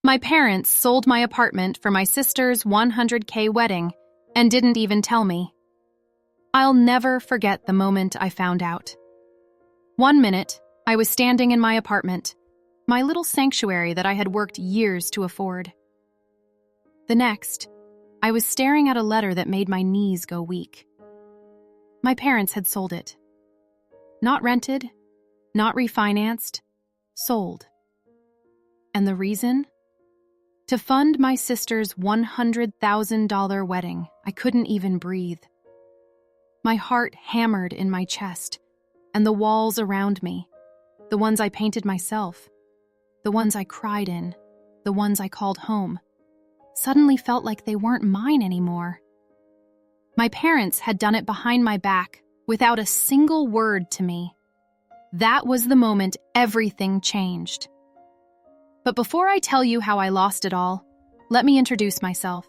My parents sold my apartment for my sister's $100K wedding and didn't even tell me. I'll never forget the moment I found out. One minute, I was standing in my apartment, my little sanctuary that I had worked years to afford. The next, I was staring at a letter that made my knees go weak. My parents had sold it. Not rented, not refinanced, sold. And the reason? To fund my sister's $100,000 wedding. I couldn't even breathe. My heart hammered in my chest, and the walls around me, the ones I painted myself, the ones I cried in, the ones I called home, suddenly felt like they weren't mine anymore. My parents had done it behind my back, without a single word to me. That was the moment everything changed. But before I tell you how I lost it all, let me introduce myself.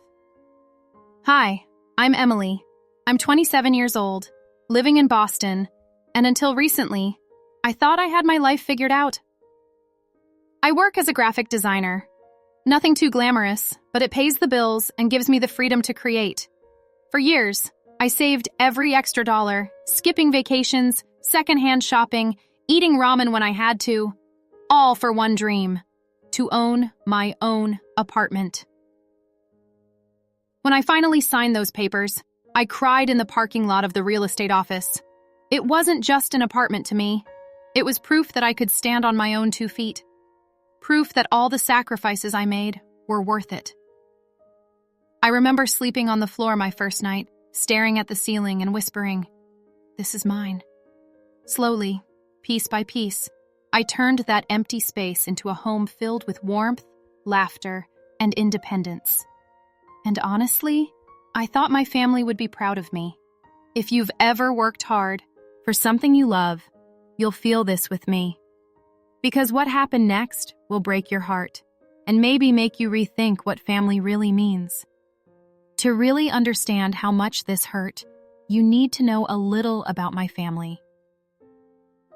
Hi, I'm Emily. I'm 27 years old, living in Boston, and until recently, I thought I had my life figured out. I work as a graphic designer. Nothing too glamorous, but it pays the bills and gives me the freedom to create. For years, I saved every extra dollar, skipping vacations, secondhand shopping, eating ramen when I had to, all for one dream: to own my own apartment. When I finally signed those papers, I cried in the parking lot of the real estate office. It wasn't just an apartment to me. It was proof that I could stand on my own 2 feet. Proof that all the sacrifices I made were worth it. I remember sleeping on the floor my first night, staring at the ceiling and whispering, "This is mine." Slowly, piece by piece, I turned that empty space into a home filled with warmth, laughter, and independence. And honestly, I thought my family would be proud of me. If you've ever worked hard for something you love, you'll feel this with me. Because what happened next will break your heart and maybe make you rethink what family really means. To really understand how much this hurt, you need to know a little about my family.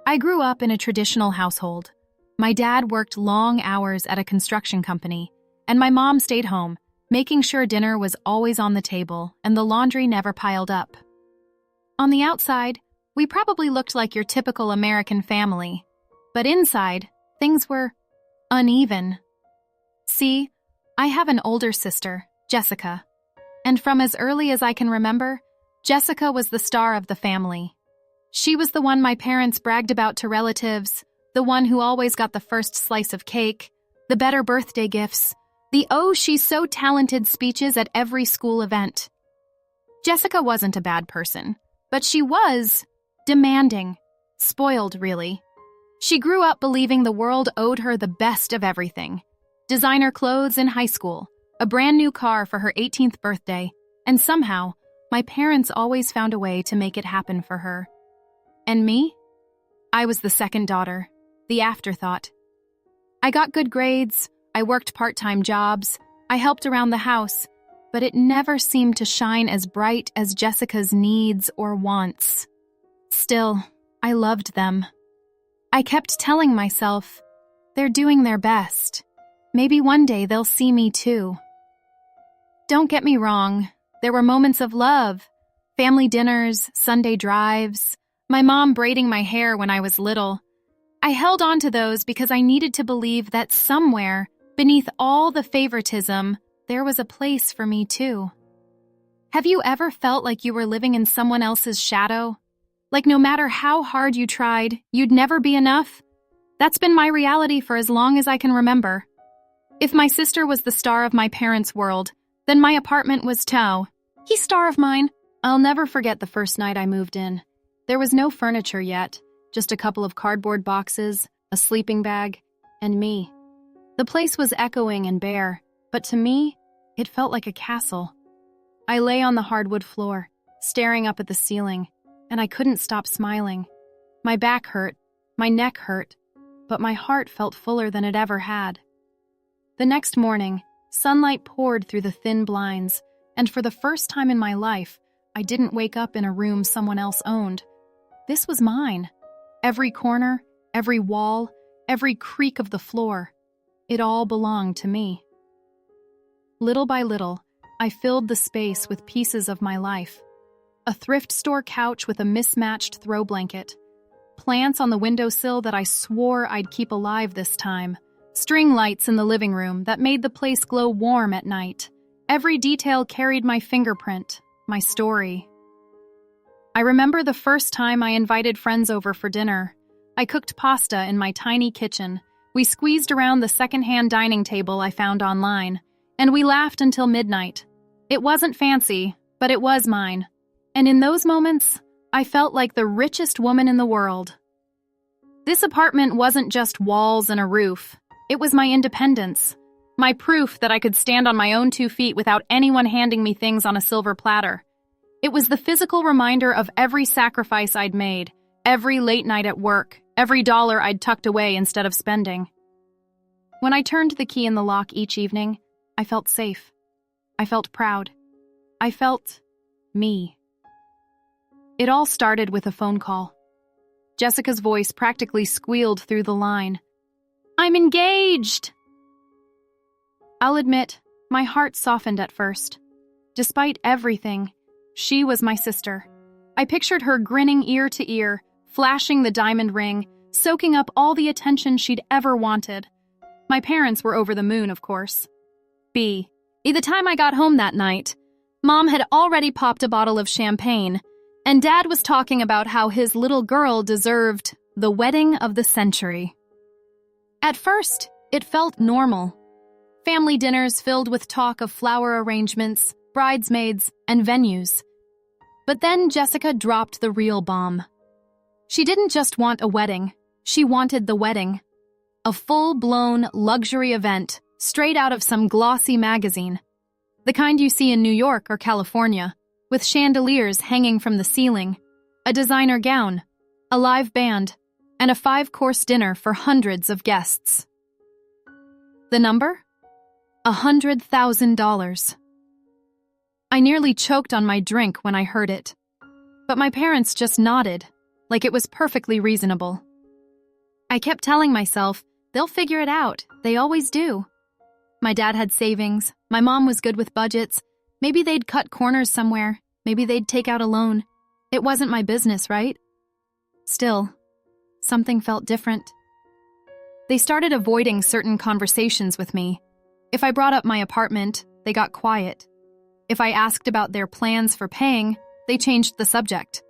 I grew up in a traditional household. My dad worked long hours at a construction company, and my mom stayed home, making sure dinner was always on the table and the laundry never piled up. On the outside, we probably looked like your typical American family, but inside, things were uneven. See, I have an older sister, Jessica, and from as early as I can remember, Jessica was the star of the family. She was the one my parents bragged about to relatives, the one who always got the first slice of cake, the better birthday gifts, the "oh, she's so talented" speeches at every school event. Jessica wasn't a bad person, but she was demanding, spoiled really. She grew up believing the world owed her the best of everything: designer clothes in high school, a brand new car for her 18th birthday, and somehow, my parents always found a way to make it happen for her. And me? I was the second daughter, the afterthought. I got good grades, I worked part-time jobs, I helped around the house, but it never seemed to shine as bright as Jessica's needs or wants. Still, I loved them. I kept telling myself, they're doing their best. Maybe one day they'll see me too. Don't get me wrong, there were moments of love, family dinners, Sunday drives, my mom braiding my hair when I was little. I held on to those because I needed to believe that somewhere, beneath all the favoritism, there was a place for me too. Have you ever felt like you were living in someone else's shadow? Like no matter how hard you tried, you'd never be enough? That's been my reality for as long as I can remember. If my sister was the star of my parents' world, then my apartment was Tao. He's star of mine. I'll never forget the first night I moved in. There was no furniture yet, just a couple of cardboard boxes, a sleeping bag, and me. The place was echoing and bare, but to me, it felt like a castle. I lay on the hardwood floor, staring up at the ceiling, and I couldn't stop smiling. My back hurt, my neck hurt, but my heart felt fuller than it ever had. The next morning, sunlight poured through the thin blinds, and for the first time in my life, I didn't wake up in a room someone else owned. This was mine. Every corner, every wall, every creak of the floor. It all belonged to me. Little by little, I filled the space with pieces of my life. A thrift store couch with a mismatched throw blanket. Plants on the windowsill that I swore I'd keep alive this time. String lights in the living room that made the place glow warm at night. Every detail carried my fingerprint, my story. I remember the first time I invited friends over for dinner. I cooked pasta in my tiny kitchen. We squeezed around the secondhand dining table I found online, and we laughed until midnight. It wasn't fancy, but it was mine. And in those moments, I felt like the richest woman in the world. This apartment wasn't just walls and a roof. It was my independence, my proof that I could stand on my own 2 feet without anyone handing me things on a silver platter. It was the physical reminder of every sacrifice I'd made, every late night at work, every dollar I'd tucked away instead of spending. When I turned the key in the lock each evening, I felt safe. I felt proud. I felt me. It all started with a phone call. Jessica's voice practically squealed through the line. "I'm engaged!" I'll admit, my heart softened at first. Despite everything, she was my sister. I pictured her grinning ear to ear, flashing the diamond ring, soaking up all the attention she'd ever wanted. My parents were over the moon, of course. By the time I got home that night, Mom had already popped a bottle of champagne, and Dad was talking about how his little girl deserved the wedding of the century. At first, it felt normal. Family dinners filled with talk of flower arrangements, bridesmaids, and venues. But then Jessica dropped the real bomb. She didn't just want a wedding, she wanted the wedding. A full-blown luxury event, straight out of some glossy magazine. The kind you see in New York or California, with chandeliers hanging from the ceiling, a designer gown, a live band, and a 5-course dinner for hundreds of guests. The number? $100,000. I nearly choked on my drink when I heard it, but my parents just nodded, like it was perfectly reasonable. I kept telling myself, they'll figure it out, they always do. My dad had savings, my mom was good with budgets, maybe they'd cut corners somewhere, maybe they'd take out a loan. It wasn't my business, right? Still, something felt different. They started avoiding certain conversations with me. If I brought up my apartment, they got quiet. If I asked about their plans for paying, they changed the subject.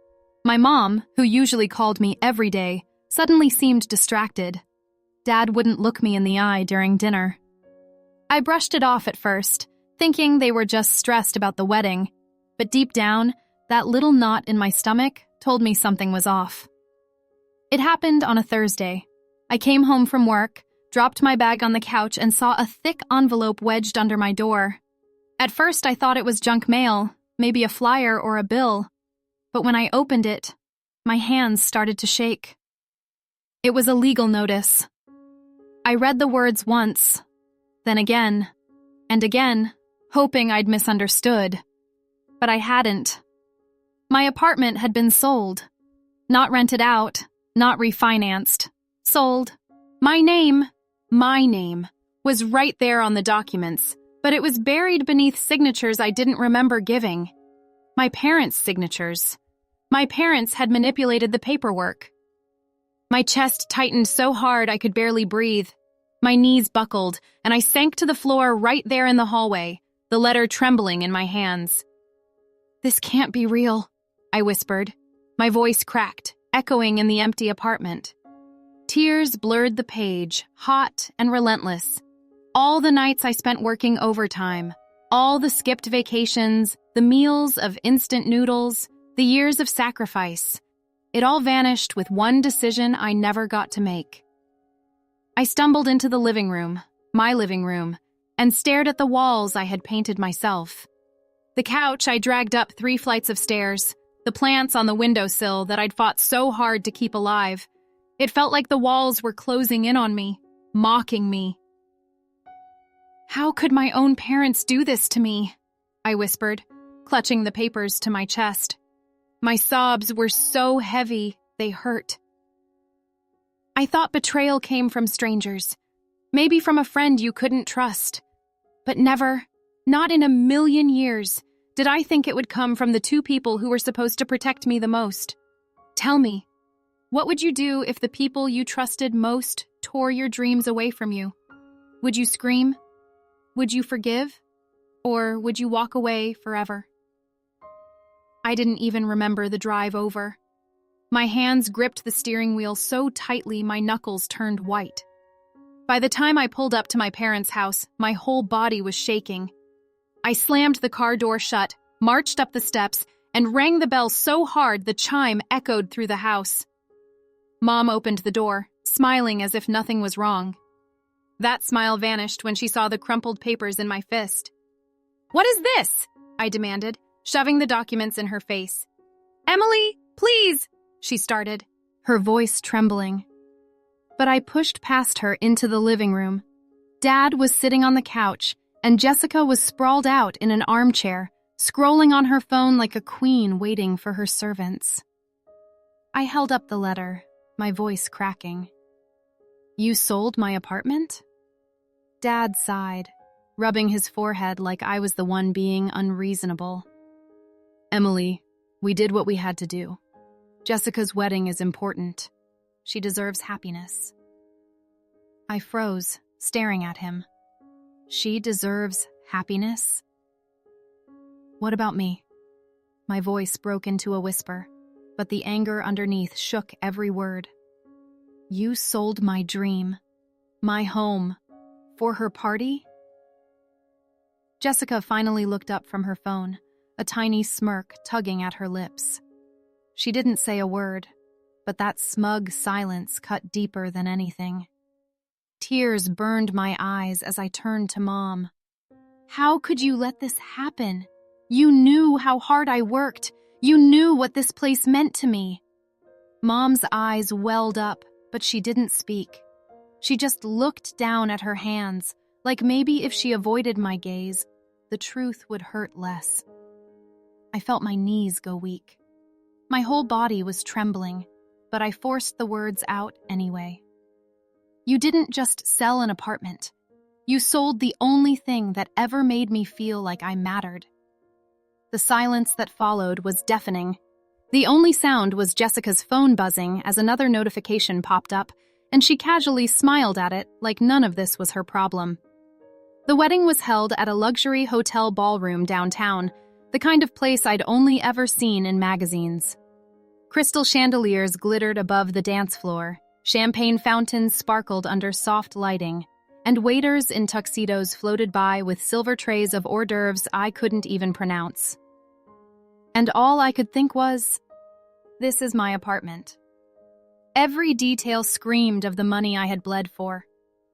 My mom, who usually called me every day, suddenly seemed distracted. Dad wouldn't look me in the eye during dinner. I brushed it off at first, thinking they were just stressed about the wedding, but deep down, that little knot in my stomach told me something was off. It happened on a Thursday. I came home from work, dropped my bag on the couch, and saw a thick envelope wedged under my door. At first, I thought it was junk mail, maybe a flyer or a bill. But when I opened it, my hands started to shake. It was a legal notice. I read the words once, then again, and again, hoping I'd misunderstood. But I hadn't. My apartment had been sold. Not rented out, not refinanced. Sold. My name, was right there on the documents, but it was buried beneath signatures I didn't remember giving. My parents' signatures. My parents had manipulated the paperwork. My chest tightened so hard I could barely breathe. My knees buckled, and I sank to the floor right there in the hallway, the letter trembling in my hands. "This can't be real," I whispered. My voice cracked, echoing in the empty apartment. Tears blurred the page, hot and relentless. All the nights I spent working overtime, all the skipped vacations, the meals of instant noodles, the years of sacrifice. It all vanished with one decision I never got to make. I stumbled into the living room, my living room, and stared at the walls I had painted myself. The couch I dragged up 3 flights of stairs, the plants on the windowsill that I'd fought so hard to keep alive. It felt like the walls were closing in on me, mocking me. "How could my own parents do this to me?" I whispered, clutching the papers to my chest. My sobs were so heavy, they hurt. I thought betrayal came from strangers, maybe from a friend you couldn't trust, but never Not in a million years did I think it would come from the two people who were supposed to protect me the most. Tell me, what would you do if the people you trusted most tore your dreams away from you? Would you scream? Would you forgive? Or would you walk away forever? I didn't even remember the drive over. My hands gripped the steering wheel so tightly my knuckles turned white. By the time I pulled up to my parents' house, my whole body was shaking. I slammed the car door shut, marched up the steps, and rang the bell so hard the chime echoed through the house. Mom opened the door, smiling as if nothing was wrong. That smile vanished when she saw the crumpled papers in my fist. "What is this?" I demanded, shoving the documents in her face. "Emily, please," she started, her voice trembling. But I pushed past her into the living room. Dad was sitting on the couch, and Jessica was sprawled out in an armchair, scrolling on her phone like a queen waiting for her servants. I held up the letter, my voice cracking. "You sold my apartment?" Dad sighed, rubbing his forehead like I was the one being unreasonable. "Emily, we did what we had to do. Jessica's wedding is important. She deserves happiness." I froze, staring at him. She deserves happiness? What about me? My voice broke into a whisper, but the anger underneath shook every word. You sold my dream, my home, for her party? Jessica finally looked up from her phone, a tiny smirk tugging at her lips. She didn't say a word, but that smug silence cut deeper than anything. Tears burned my eyes as I turned to Mom. "How could you let this happen? You knew how hard I worked. You knew what this place meant to me." Mom's eyes welled up, but she didn't speak. She just looked down at her hands, like maybe if she avoided my gaze, the truth would hurt less. I felt my knees go weak. My whole body was trembling, but I forced the words out anyway. "You didn't just sell an apartment. You sold the only thing that ever made me feel like I mattered." The silence that followed was deafening. The only sound was Jessica's phone buzzing as another notification popped up, and she casually smiled at it like none of this was her problem. The wedding was held at a luxury hotel ballroom downtown, the kind of place I'd only ever seen in magazines. Crystal chandeliers glittered above the dance floor, champagne fountains sparkled under soft lighting, and waiters in tuxedos floated by with silver trays of hors d'oeuvres I couldn't even pronounce. And all I could think was, this is my apartment. Every detail screamed of the money I had bled for.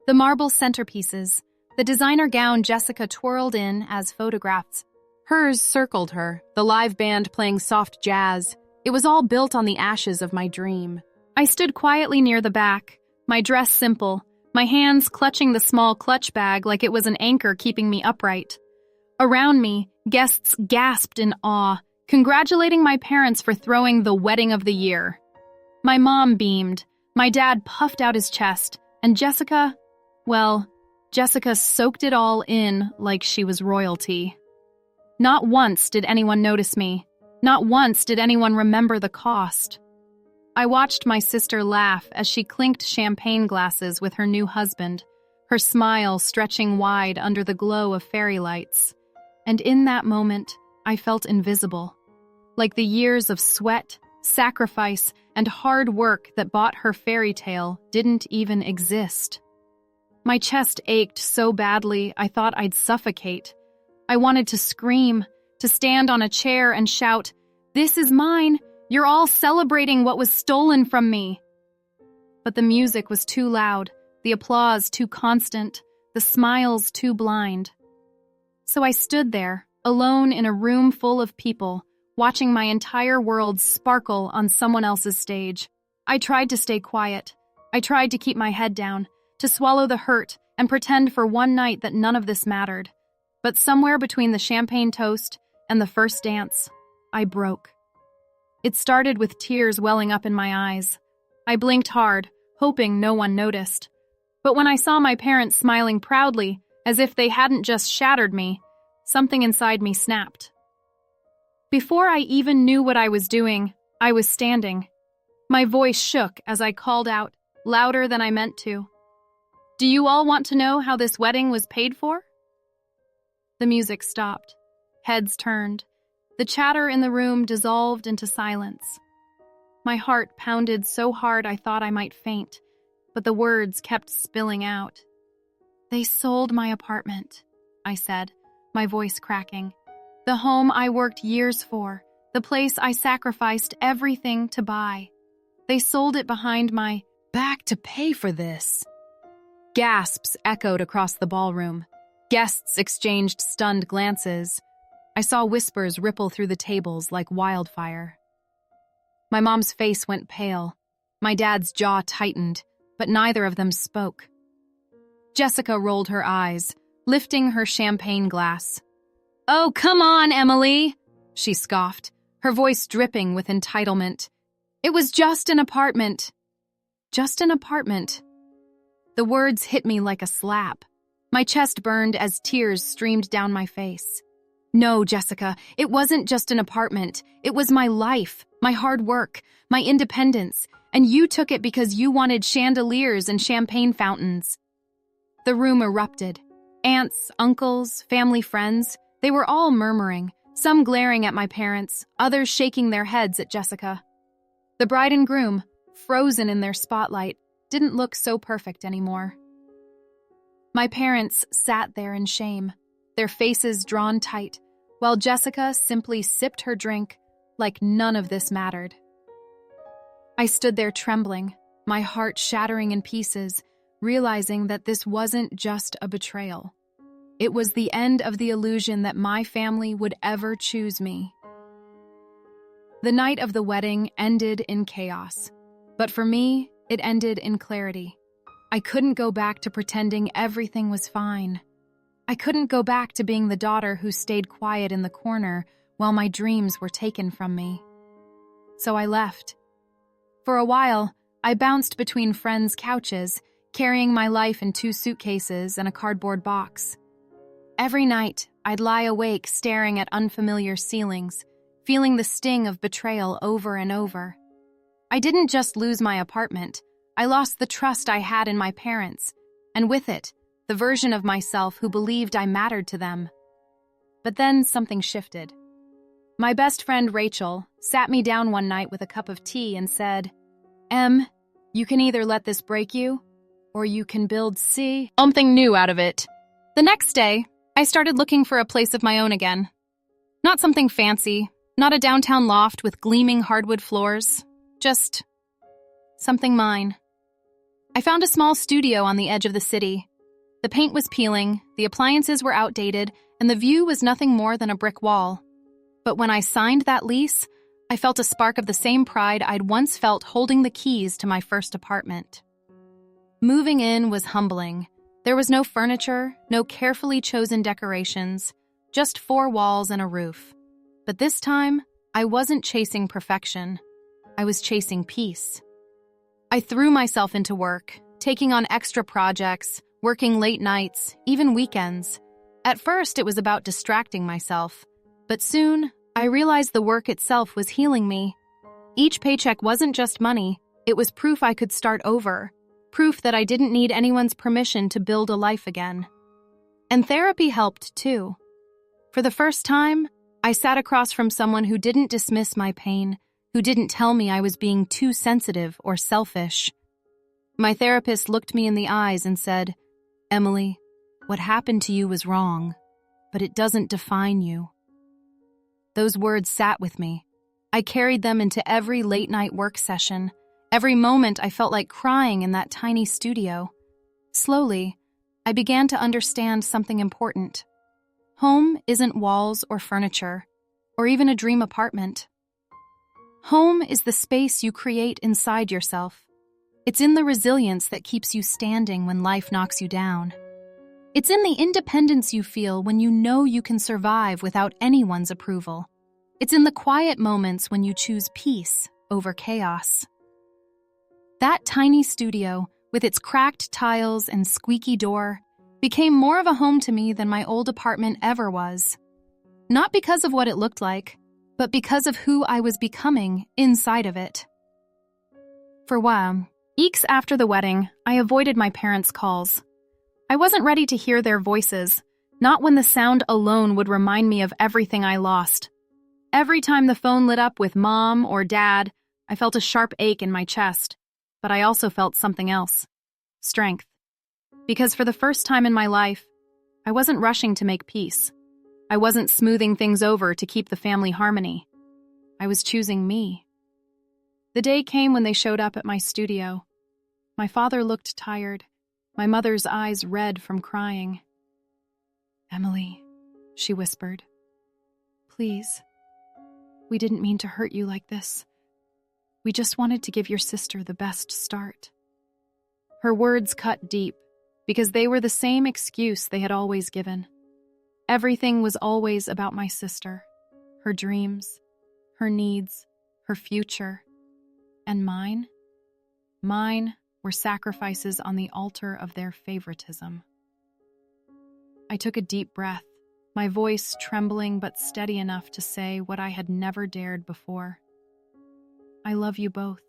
The marble centerpieces, the designer gown Jessica twirled in as photographs. Hers circled her, the live band playing soft jazz. It was all built on the ashes of my dream. I stood quietly near the back, my dress simple, my hands clutching the small clutch bag like it was an anchor keeping me upright. Around me, guests gasped in awe, congratulating my parents for throwing the wedding of the year. My mom beamed, my dad puffed out his chest, and Jessica soaked it all in like she was royalty. Not once did anyone notice me. Not once did anyone remember the cost. I watched my sister laugh as she clinked champagne glasses with her new husband, her smile stretching wide under the glow of fairy lights. And in that moment, I felt invisible, like the years of sweat, sacrifice, and hard work that bought her fairy tale didn't even exist. My chest ached so badly I thought I'd suffocate. I wanted to scream, to stand on a chair and shout, "This is mine! You're all celebrating what was stolen from me!" But the music was too loud, the applause too constant, the smiles too blind. So I stood there, alone in a room full of people, watching my entire world sparkle on someone else's stage. I tried to stay quiet. I tried to keep my head down, to swallow the hurt and pretend for one night that none of this mattered. But somewhere between the champagne toast and the first dance, I broke. It started with tears welling up in my eyes. I blinked hard, hoping no one noticed. But when I saw my parents smiling proudly, as if they hadn't just shattered me, Something inside me snapped. Before I even knew what I was doing, I was standing. My voice shook as I called out, louder than I meant to. "Do you all want to know how this wedding was paid for?" The music stopped. Heads turned. The chatter in the room dissolved into silence. My heart pounded so hard I thought I might faint, but the words kept spilling out. "They sold my apartment," I said, my voice cracking. "The home I worked years for, the place I sacrificed everything to buy. They sold it behind my back to pay for this." Gasps echoed across the ballroom. Guests exchanged stunned glances. I saw whispers ripple through the tables like wildfire. My mom's face went pale. My dad's jaw tightened, but neither of them spoke. Jessica rolled her eyes, lifting her champagne glass. "Oh, come on, Emily," she scoffed, her voice dripping with entitlement. "It was just an apartment." Just an apartment. The words hit me like a slap. My chest burned as tears streamed down my face. "No, Jessica, it wasn't just an apartment. It was my life, my hard work, my independence, and you took it because you wanted chandeliers and champagne fountains." The room erupted. Aunts, uncles, family friends, they were all murmuring, some glaring at my parents, others shaking their heads at Jessica. The bride and groom, frozen in their spotlight, didn't look so perfect anymore. My parents sat there in shame, their faces drawn tight, while Jessica simply sipped her drink like none of this mattered. I stood there trembling, my heart shattering in pieces, realizing that this wasn't just a betrayal. It was the end of the illusion that my family would ever choose me. The night of the wedding ended in chaos, but for me, it ended in clarity. I couldn't go back to pretending everything was fine. I couldn't go back to being the daughter who stayed quiet in the corner while my dreams were taken from me. So I left. For a while, I bounced between friends' couches, carrying my life in 2 suitcases and a cardboard box. Every night, I'd lie awake staring at unfamiliar ceilings, feeling the sting of betrayal over and over. I didn't just lose my apartment, I lost the trust I had in my parents, and with it, the version of myself who believed I mattered to them. But then something shifted. My best friend Rachel sat me down one night with a cup of tea and said, "Em, you can either let this break you, or you can build something new out of it." The next day, I started looking for a place of my own again. Not something fancy, not a downtown loft with gleaming hardwood floors, just something mine. I found a small studio on the edge of the city. The paint was peeling, the appliances were outdated, and the view was nothing more than a brick wall. But when I signed that lease, I felt a spark of the same pride I'd once felt holding the keys to my first apartment. Moving in was humbling. There was no furniture, no carefully chosen decorations, just 4 walls and a roof. But this time, I wasn't chasing perfection. I was chasing peace. I threw myself into work, taking on extra projects, working late nights, even weekends. At first, it was about distracting myself, but soon, I realized the work itself was healing me. Each paycheck wasn't just money, it was proof I could start over, proof that I didn't need anyone's permission to build a life again. And therapy helped, too. For the first time, I sat across from someone who didn't dismiss my pain, who didn't tell me I was being too sensitive or selfish. My therapist looked me in the eyes and said, "Emily, what happened to you was wrong, but it doesn't define you." Those words sat with me. I carried them into every late-night work session. Every moment I felt like crying in that tiny studio. Slowly, I began to understand something important. Home isn't walls or furniture, or even a dream apartment. Home is the space you create inside yourself. It's in the resilience that keeps you standing when life knocks you down. It's in the independence you feel when you know you can survive without anyone's approval. It's in the quiet moments when you choose peace over chaos. That tiny studio, with its cracked tiles and squeaky door, became more of a home to me than my old apartment ever was. Not because of what it looked like, but because of who I was becoming inside of it. For weeks after the wedding, I avoided my parents' calls. I wasn't ready to hear their voices, not when the sound alone would remind me of everything I lost. Every time the phone lit up with Mom or Dad, I felt a sharp ache in my chest, but I also felt something else. Strength. Because for the first time in my life, I wasn't rushing to make peace. I wasn't smoothing things over to keep the family harmony. I was choosing me. The day came when they showed up at my studio. My father looked tired, my mother's eyes red from crying. "Emily," she whispered, "please, we didn't mean to hurt you like this. We just wanted to give your sister the best start." Her words cut deep, because they were the same excuse they had always given. Everything was always about my sister, her dreams, her needs, her future. And mine? Mine were sacrifices on the altar of their favoritism. I took a deep breath, my voice trembling but steady enough to say what I had never dared before. "I love you both,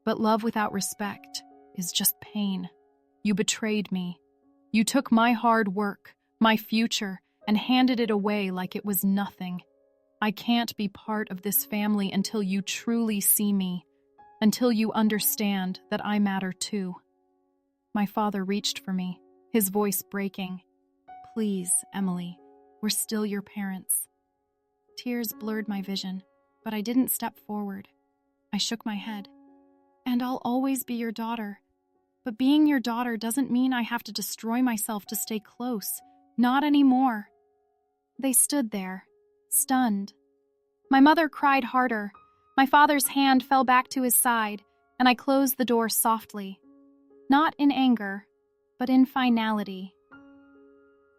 but love without respect is just pain. You betrayed me. You took my hard work, my future, and handed it away like it was nothing. I can't be part of this family until you truly see me, until you understand that I matter too." My father reached for me, his voice breaking. "Please, Emily, we're still your parents." Tears blurred my vision, but I didn't step forward. I shook my head. "And I'll always be your daughter. But being your daughter doesn't mean I have to destroy myself to stay close. Not anymore." They stood there, stunned. My mother cried harder. My father's hand fell back to his side, and I closed the door softly. Not in anger, but in finality.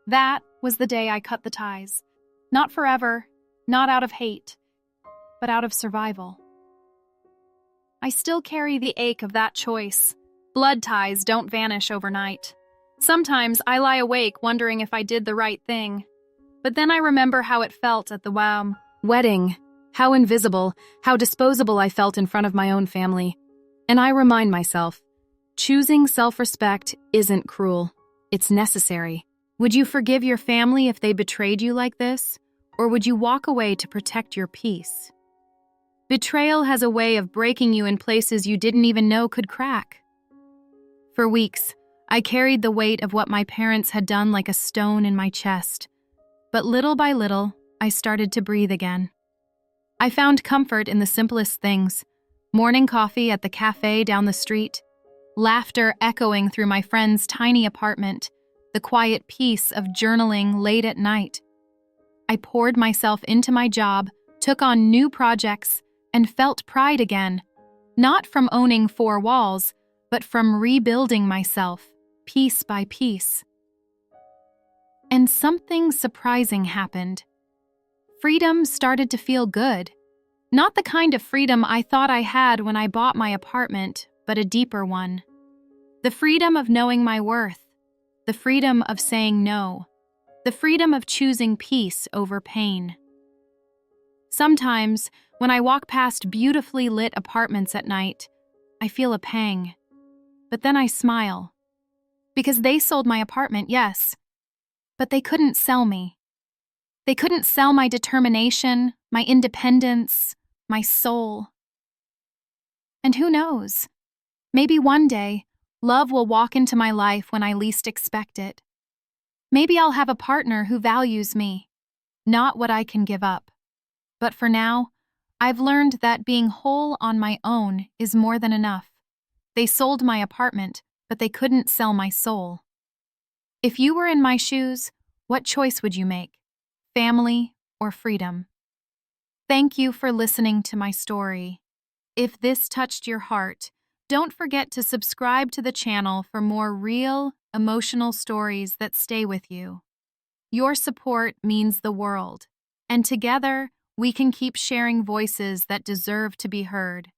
That was the day I cut the ties. Not forever, not out of hate, but out of survival. I still carry the ache of that choice. Blood ties don't vanish overnight. Sometimes I lie awake wondering if I did the right thing. But then I remember how it felt at the wedding, how invisible, how disposable I felt in front of my own family. And I remind myself, choosing self-respect isn't cruel. It's necessary. Would you forgive your family if they betrayed you like this? Or would you walk away to protect your peace? Betrayal has a way of breaking you in places you didn't even know could crack. For weeks, I carried the weight of what my parents had done like a stone in my chest. But little by little, I started to breathe again. I found comfort in the simplest things: morning coffee at the cafe down the street, laughter echoing through my friend's tiny apartment, the quiet peace of journaling late at night. I poured myself into my job, took on new projects, and felt pride again, not from owning four walls, but from rebuilding myself, piece by piece. And something surprising happened. Freedom started to feel good. Not the kind of freedom I thought I had when I bought my apartment, but a deeper one. The freedom of knowing my worth. The freedom of saying no. The freedom of choosing peace over pain. Sometimes, when I walk past beautifully lit apartments at night, I feel a pang. But then I smile. Because they sold my apartment, yes. But they couldn't sell me. They couldn't sell my determination, my independence, my soul. And who knows? Maybe one day, love will walk into my life when I least expect it. Maybe I'll have a partner who values me, not what I can give up. But for now, I've learned that being whole on my own is more than enough. They sold my apartment, but they couldn't sell my soul. If you were in my shoes, what choice would you make? Family or freedom? Thank you for listening to my story. If this touched your heart, don't forget to subscribe to the channel for more real, emotional stories that stay with you. Your support means the world, and together we can keep sharing voices that deserve to be heard.